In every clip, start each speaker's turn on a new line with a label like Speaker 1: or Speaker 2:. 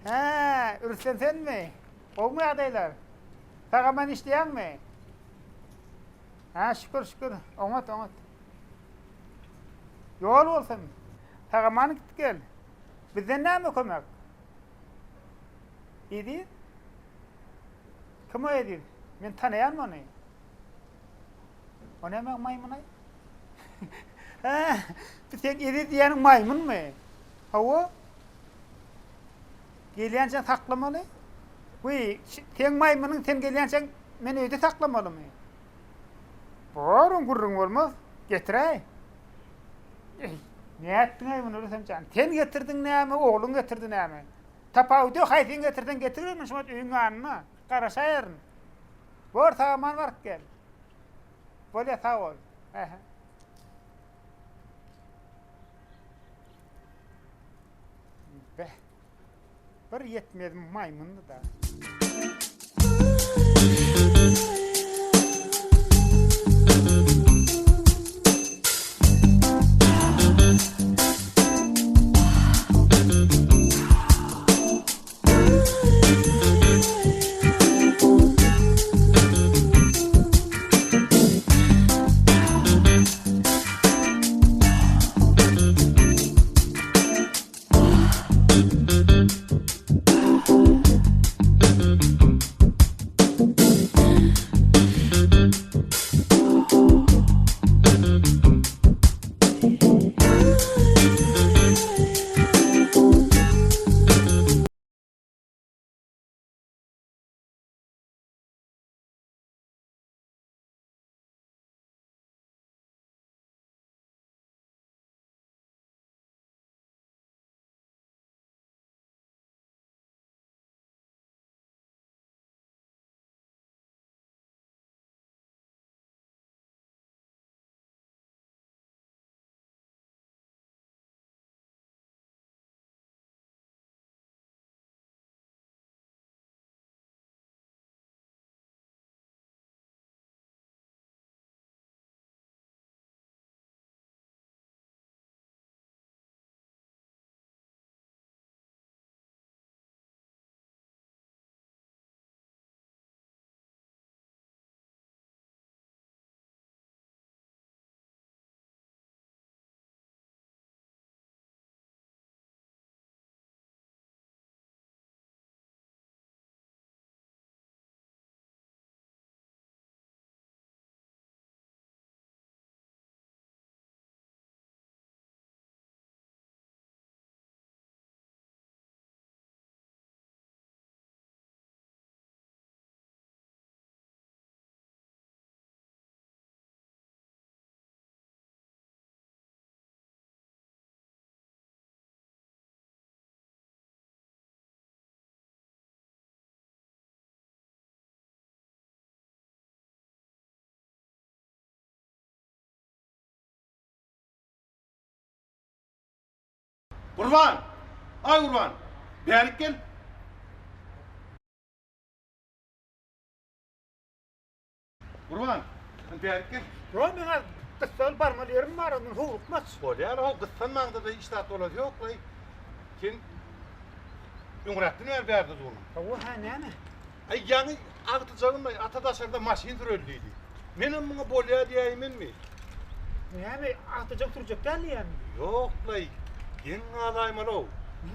Speaker 1: Ha, Ürsen sen mi? O mu adaylar? Tağaman işleyen mi? Ha, şükür. Onat. Yol olsun. Tağaman git gel. Bizden ne mi kömek? İyi. Kim o edir? Men tanıyan mı onu? O ne demek maymun ay? Ha, bir tek Edith diyenin maymun mu? Hava? Gelyensen saklamalı. Sen maymunun sen gelyensen men öde saklamalı mı? Borun gurrun olmaz. Getirey. Ne ettin ay bunu öylesem can? Sen getirdin ne mi? Oğlun getirdi ne mi? Tapağı diyor, hayfin getirdin getirir mi? Şumat üyün anına. Karaşayırın. Bor sağaman var gel. Böyle sağ ol. Be. Bir yetmedim maymunlu da.
Speaker 2: Kurban! Ay kurban! Beğenip gel. Kurban! Beğenip gel.
Speaker 1: Yo bana kıssal parmalıyorum var onun hukukmaz.
Speaker 2: Oluyor o kıssan mağda da iştahat olarak yok lan. Sen Ümrettin ver verdi onu.
Speaker 1: Hava ha ne?
Speaker 2: Ay yani ağıtacağım ben Atadaşar'da maşin türöldüydü. Benim bunu bolya diyeyimin mi?
Speaker 1: Ne mi? Atacak duracak değil yani.
Speaker 2: Yok lan. Yen alayman o.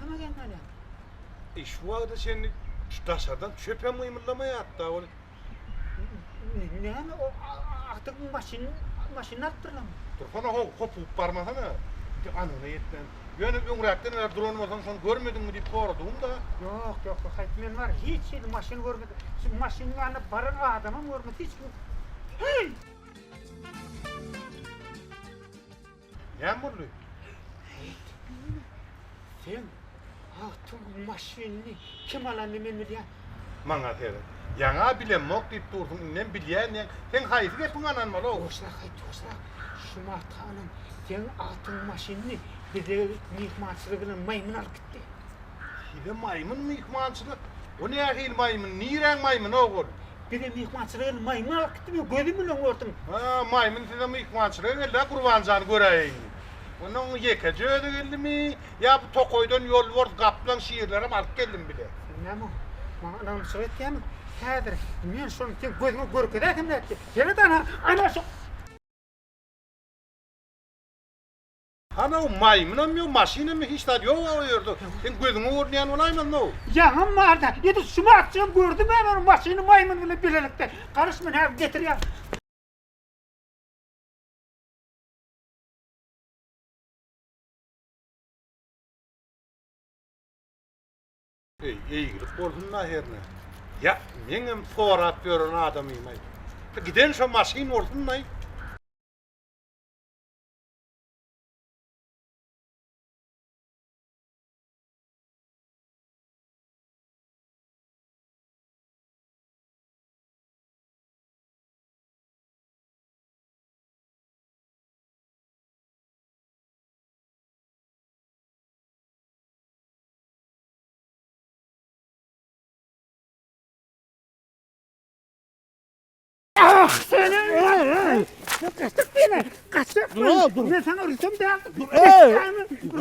Speaker 1: Ne mi gel hala?
Speaker 2: Şu ağda seni taşardan çöpe mıymırlamaya attı oğlum.
Speaker 1: Ne mi? O artık maşin attırlam.
Speaker 2: Dur bana kopup parmasana. Anına yetmem. Yani Ümrettin ver drone'madan sonra görmedin mi deyip sordum da.
Speaker 1: Yok haytmen var. Hiç maşin görmedim. Şu maşinin yanına barın adamım görmedim. Hiç yok. Hey!
Speaker 2: Yağmurlu.
Speaker 1: Sen altın maşinini kim alanı men diye?
Speaker 2: Mana tere. Yana bile mok deyip durdun. Nem bilyen ne? Sen hayfı gep anan mal o.
Speaker 1: Tosla. Şu martanın sen altın maşinini bir de mihmansızlığına maymun alıp gitti.
Speaker 2: Hile maymun mu ikmansılık? O ne ahil maymun? Niren maymun oğul?
Speaker 1: Bir de mihmansızlığına maymun alıp gitti mi? Gözümü lan ortun.
Speaker 2: Ha maymun size mi ikmansılık? Ella kurbancan göreyim. Onun yekece öde geldimi? Ya bu Tokoy'dan yol var, kaplan şiirlerim alıp geldim bile.
Speaker 1: Näme? Maňa anam söýet diýämi? Häzir men şonu sen gözüňe görkezäkim näçe. Gele ana şu
Speaker 2: Ana o maymunam yo, maşinam hiç tadı yok o yerde. Sen gözüňe görnýän olayman no.
Speaker 1: ýaňam barda. Ýeti şumy atjam gördüm ben onu maşyny maýmun bilen bilelikde. Karış men häzir getirýär.
Speaker 2: Ey girip gördüm näherine. Ya meňem forap gören adamyım ay. Giden şu maşin oldun nay.
Speaker 1: Ah seni! Kaçtık beni! Kaçtık beni!
Speaker 3: Dur.
Speaker 1: Ben sana Rüstem derdim!
Speaker 3: Dur,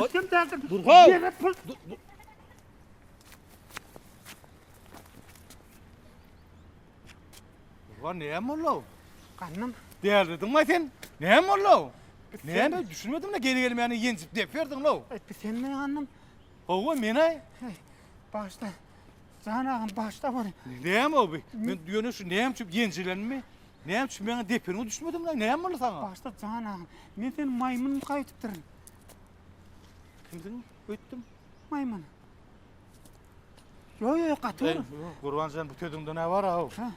Speaker 1: Rüstem derdim!
Speaker 3: Dur, ha!
Speaker 1: Yere pul!
Speaker 3: Ulan neyem oldu?
Speaker 1: Kanım!
Speaker 3: Değerledin mi sen? Neyem oldu? Neyem ben düşünmedim de geri gelme yani yenzip deyip verdin lo.
Speaker 1: Sen mi annem?
Speaker 3: Oğlum mene?
Speaker 1: Başta! Canağım başta var!
Speaker 3: Neyem o be? Ben diyorum şu neyem çünkü yenzilen mi? Neyem çünkü bana depirini düşünmedim lan. Neyem oldu sana?
Speaker 1: Başta canağım! Ben senin maymununu kayıtıp durun!
Speaker 3: Kimsin? Öttüm.
Speaker 1: Maymun! Yo katır!
Speaker 3: Kurban sen bu tözümde ne var ha?
Speaker 1: Ha?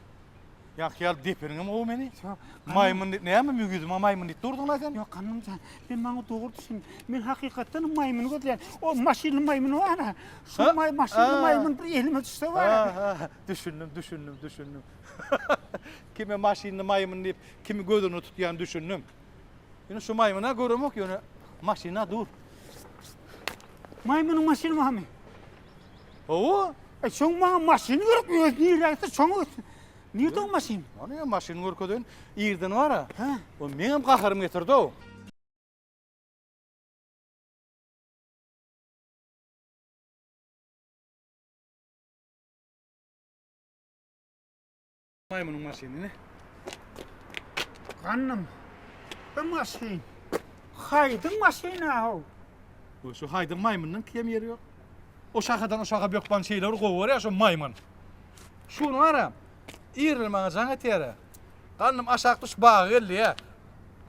Speaker 3: Ya khiyal depirini mi o beni?
Speaker 1: Yo,
Speaker 3: Maymun neyem mi mügüzüm? Maymun dit durdun lan sen?
Speaker 1: Yo kanım sen! Ben bana doğru düşün! Ben hakikaten maymunu götüren! O maşinli maymunu var ha! Şu
Speaker 3: Ha?
Speaker 1: maşinli
Speaker 3: Ha.
Speaker 1: maymun bir elime düşse var ha!
Speaker 3: Düşündüm. Kimi maşinli maymun deyip, kimi gözünü tutuyan düşündüm. Yine şu maymuna görüm ki, yine maşina dur.
Speaker 1: Maymunun maşini mi hami?
Speaker 3: Oo,
Speaker 1: Şoň bana maşini görüp öýdüňizde şoň nerede o maşin?
Speaker 3: onu ya maşin görködün, iyirden var ha.
Speaker 1: Ha?
Speaker 3: O meňem gaharym getirdi o. Maymunun maşinini.
Speaker 1: Kanım. Bu maşin. Haydın maşini o.
Speaker 3: Bu şu haydın maymunun kiyem yeri yok. O şakadan o şaka bökban şeyler kovar ya şu maymun. Şunu var ha. İyirin bana can etiyere. Kanım aşağı tuş bağı geldi ya.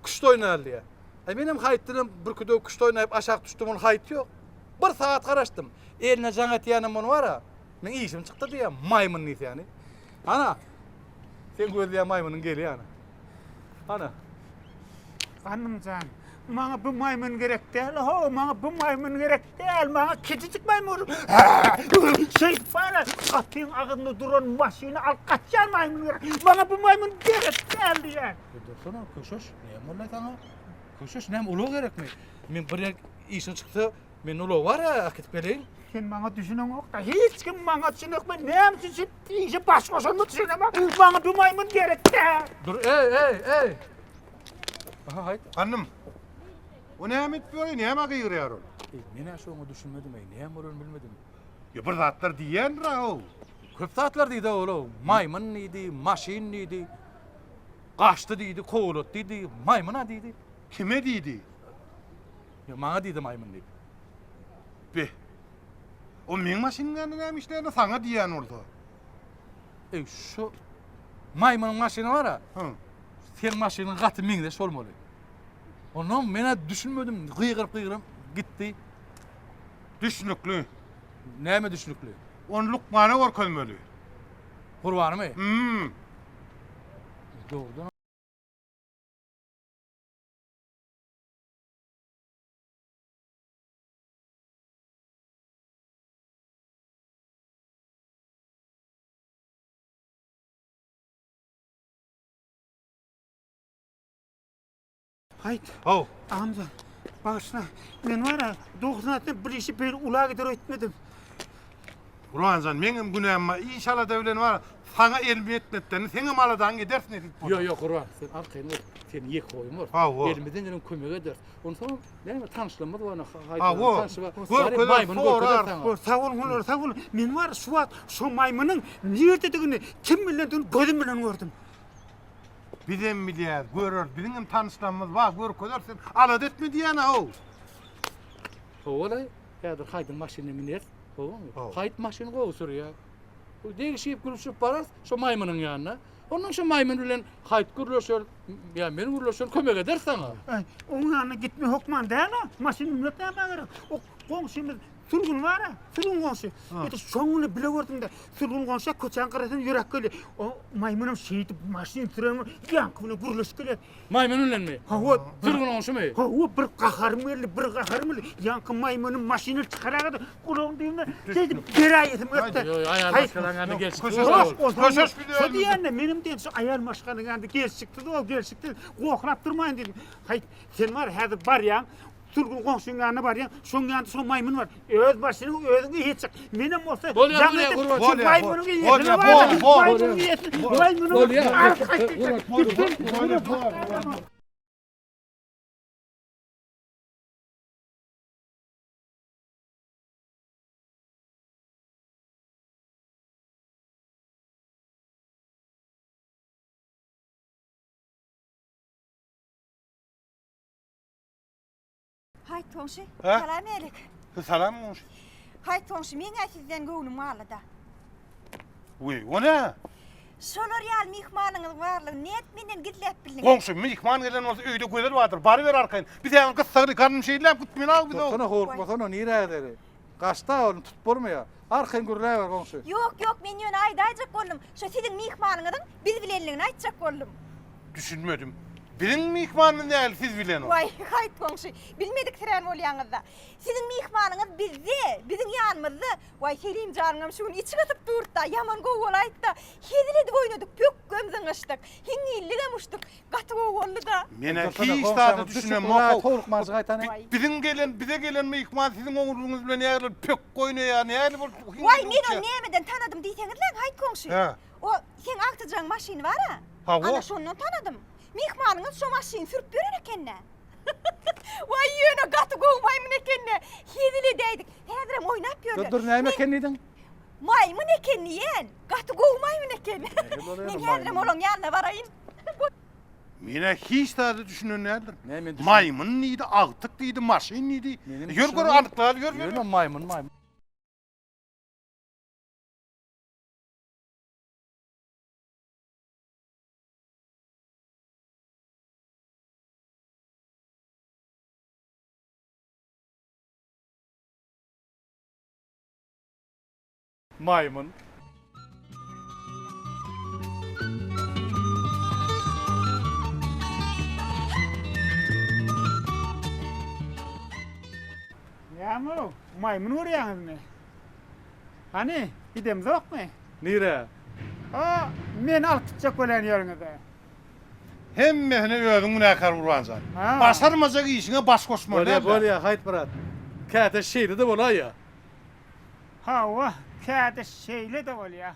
Speaker 3: Kuşta oynarlı ya. Benim hayıttırım bir küde kuşta oynayıp aşağı düştüm onun hayıtı yok. Bir saat karıştım. Eline can etiyenim onu var ha. Ben işim çıktı diye maymun neyse yani. Ana. Sen gözleyen maymunun geliyor ana. Ana.
Speaker 1: Kanım can. Bana bu maymun gerek değil. Ho, bana bu maymun gerek değil. Bana küçücük maymun. Şey bana atın ağzında duran maşini al kaçar maymun gerek. Bana bu maymun gerek değil diye.
Speaker 3: Dursana köşüş. Neyem ola sana? Köşüş neyem ulu gerek mi? Men bir işin çıktı. Men ulu var ya akıtıp geleyim.
Speaker 1: Sen bana düşünen yok da hiç kim bana düşünek mi? Ne için işi başkasını düşünemem. Bana bu maymun gerek değil.
Speaker 3: Dur ey. Aha haydi.
Speaker 2: Hanım. O nämet böyle näme gıyırıyor?
Speaker 3: Men şonu düşünmedim ey. Neyem olur bilmedim.
Speaker 2: Ya bir zatlar diyen ra o.
Speaker 3: Köp saatler deydi oğlum. Maymun neydi, maşin neydi. Kaçtı deydi, kovulot deydi, maymuna deydi.
Speaker 2: Kime dedi?
Speaker 3: Ya bana deydi maymun deydi.
Speaker 2: Be. O men maşinlerini nämişlerini sana diyen oldu.
Speaker 3: Ey şu maymunun maşini var ha.
Speaker 2: Hı.
Speaker 3: Sen maşinin katı mingde olmalı. Onu mena düşünmedim. Kıygırıp gitti.
Speaker 2: Düşnüklü.
Speaker 3: Neyme düşünüklü?
Speaker 2: On Lukman'a görkölmeli.
Speaker 3: Kurbanı mı? Doğrudan.
Speaker 1: Haydi.
Speaker 2: Hav.
Speaker 1: Amca, başla. Ben var ya, 90'dan bir işi böyle ulağa gider etmedim.
Speaker 2: Ulan menim günahıma inşallah devlen var. sana elmi etmekten seni maladan gidersin edip.
Speaker 3: Yo yo Kurban, sen arkayını ol. Sen yek koyun var.
Speaker 2: Ha, o.
Speaker 3: Elimizden gelen kömege eder. Ondan sonra ne mi tanışlanmadı bana.
Speaker 2: Ha, o. Gör
Speaker 3: Maymunu
Speaker 2: forar.
Speaker 3: görkeder
Speaker 1: Sağ olun, sağ olun. Men var şu maymunun nerdedigini kim bilen gözüm bilen gördüm.
Speaker 2: Bizem bilýär, görür, bizim tanışlanmaz var, gör ködersin. Alad etme diýene o.
Speaker 3: Olay, ya da haydın maşinini miner.
Speaker 2: Oh.
Speaker 3: Hayt maşini kovsur ya. Bu değişip gülüşüp barar şu maymunun yanına. Onun şu maymun bilen hayt gürlöşür, ya benim gürlöşür kömek eder sana.
Speaker 1: Ay, onun yanına gitme hokman değil mi? Maşını nötmeye gerek. O komşumuz Sürgün var ha, sürgün komşu. Ete şoňuny bile gördüm de, sürgün komşu köçen karasın yürek geli. O maymunum şeýdip maşin sürenmi, ýanky bilen gürleşip geler.
Speaker 3: Maymun bilen mi?
Speaker 1: Ha, o
Speaker 3: Sürgün olşu mu?
Speaker 1: Ha, o bir qaharmeli, ýanky maymunum maşiny çıkaragada, gulağın diýende, şeýdip beraýetim ötde.
Speaker 3: Yo, ayar başkalarının yanına geçti.
Speaker 2: Köşeş
Speaker 1: Şu diýende menim diýen şu ayar başkanyň ýanynda gelşikdi, o gelşikdi. Goklap durmaýyn dedim. Hay, sen var häzir barýan. Sürgün komşunun yanına var ya, şoň ýanynda şu maymun var. Öz başyny özüňe hiç. Menem bolsa, maymunyň ýetine var. Maymunyň ýetine.
Speaker 4: Hayt Tonşy,
Speaker 2: Ha?
Speaker 4: salam elik.
Speaker 2: Salam olmuş.
Speaker 4: Hayt Tonşy, meňe sizden göwnüm alada.
Speaker 2: Uy, o ne?
Speaker 4: Şolar ýal mihmanyňyz barlygy net menden gitläp bildiň.
Speaker 2: Komşu mihman gelen olsa öýde gözer wadyr. Bary ber arkayn. Biz hem kıssagry karnım şeýlep gitmen al biz o.
Speaker 3: Sana korkmasana nire ederi. Kaçta onu tutup durmaya. Arkayın gürleğe ver komşu.
Speaker 4: Yok yok, men ýöne aýdaýjak boldum. Şo sizin mihmanyňyzyň biz bilenligini aýtjak boldum.
Speaker 2: Düşünmedim. Birin mihmanın näl siz bilen o.
Speaker 4: Vay, hayt Tonşy, bilmedik tren bolýaňyzda. Sizin mihmanyňyz bizde, biziň ýanymyzda. Vay, selim janyňam şuny içi gatyp durtda, ýaman gowy bolaýtda. Heziledi oýnadyk, pök gömzeň açdyk. Hiňilligem uçdyk, gaty gowy boldy da.
Speaker 2: Mene hiç tadı düşünem moko.
Speaker 3: Tolukmaz gaytany.
Speaker 2: Bize gelen mihman sizin oğlunuz bilen näler pök goýnaýar, näler bol.
Speaker 4: Vay, men onu nämeden tanadım diýseňizler, hayt Tonşy.
Speaker 2: Ha.
Speaker 4: O sen aktyjang maşiny bar ha?
Speaker 2: Ha, o.
Speaker 4: Ana şondan tanadım. Mihmanyňyz şu maşyny sürüp berer ekenne. Vay ýöne gaty goýmaýmyn ekenne. Hezile däýdik. Häzirem oýnap ýörler.
Speaker 3: Dur näme ekenidin?
Speaker 4: Maýmyn ekenni ýen. Gaty goýmaýmyn ekenne. Men häzirem olaň ýanyna baraýyn.
Speaker 2: Mene hiç tadı düşünen nädir?
Speaker 3: Ne men
Speaker 2: Maymun nidi, agtyk diýdi, maşyn nidi. Ýör gör anyklar, ýör.
Speaker 3: Yürü maymun. Maymun.
Speaker 1: Ýa-mı? Maymun görýäňizmi? Hani, gidem zokmy?
Speaker 3: Nire?
Speaker 1: Ha, men alyp gitjek bolan ýerinize.
Speaker 2: Hemmehine özüň näkar urwansan.
Speaker 1: Ha.
Speaker 2: Basarmazak işine baş koşma.
Speaker 3: Bolya hayt brat. Käte şeýle de bolay ya.
Speaker 1: Ha, o, käde şeýle de bolýar.